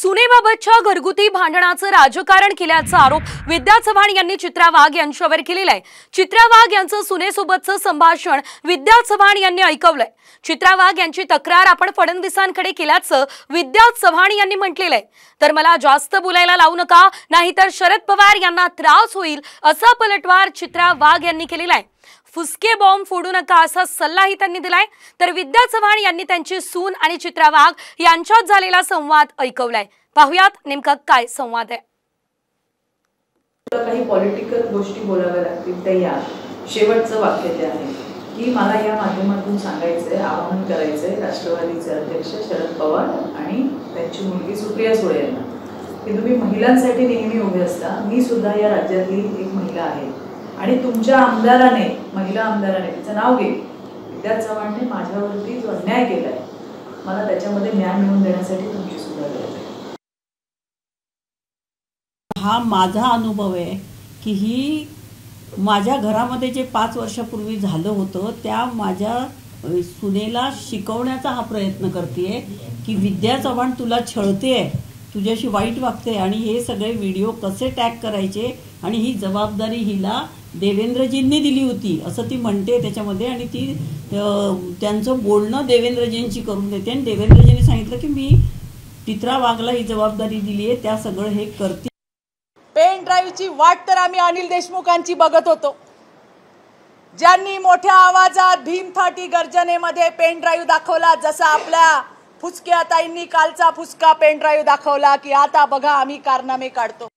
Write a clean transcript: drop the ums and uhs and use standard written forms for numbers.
सुनेबाबतच्या घरगुती भांडणाचं राजकारण केल्याचा आरोप विद्या चव्हाण यांनी चित्रा वाघ यांच्यावर केलेला आहे। चित्रा वाघ यांचं सुनेसोबतचं संभाषण विद्या चव्हाण यांनी ऐकवलंय। चित्रा वाघ यांची तक्रार आपण फडणवीसांकडे केल्याचं विद्या चव्हाण यांनी म्हटलेलं आहे। तर मला जास्त बोलायला लावू नका, नाहीतर शरद पवार यांना त्रास होईल, असा पलटवार चित्रा वाघ यांनी केलेला आहे। फुसके बॉम्ब फोडू नका असा सल्लाही त्यांनी दिलाय। तर विद्या चव्हाण यांनी त्यांची सून आणि चित्रा वाघ यांच्यात झालेला संवाद ऐकवलाय। पाहुयात नेमका काय संवाद आहे। काही पॉलिटिकल गोष्टी बोलाव्या लागतील तर या शेवटचं वाक्य ते आहे की मला या माध्यमातून सांगायचंय, आवाहन करायचंय राष्ट्रवादीचे अध्यक्ष शरद पवार आणि त्यांची मुलगी सुप्रिया सुळे यांना की तुम्ही महिलांसाठी नेहमी उभे असता। मी सुद्धा या राज्यातली एक महिला आहे आणि तुमच्या आमदाराने, महिला आमदाराने, तिचं नाव घे, विद्या चव्हाणने माझ्यावरती जो अन्याय केलाय, मला त्याच्यामध्ये न्याय मिळवून देण्यासाठी तुमची सुद्धा गरज आहे। हा माझा अनुभव आहे की ही माझ्या घरामध्ये जे 5 वर्षापूर्वी झालं होतं त्या माझ्या सुनेला शिकवण्याचा हा प्रयत्न करते की विद्या चव्हाण तुला छळते, तुझ्याशी वाईट वागते आणि हे सगळे व्हिडिओ कसे टॅग करायचे आणि ही जबाबदारी हिला देवेंद्रजींनी दिली होती असं ती म्हणते त्याच्यामध्ये। आणि ती त्यांचं बोलणं देवेंद्रजींची करून देते आणि देवेंद्रजींनी सांगितलं की मी चित्रा वाघला ही जबाबदारी दिली आहे, त्या सगळं हे करते। पेन ड्राईव्हची वाट तर आम्ही अनिल देशमुखांची बघत होतो, ज्यांनी मोठ्या आवाजात भीमथाटी गर्जनेमध्ये पेन ड्राईव्ह दाखवला। जसा आपल्या फुसक्या ताईंनी कालचा फुसका पेन ड्राईव्ह दाखवला की आता बघा आम्ही कारनामे काढतो।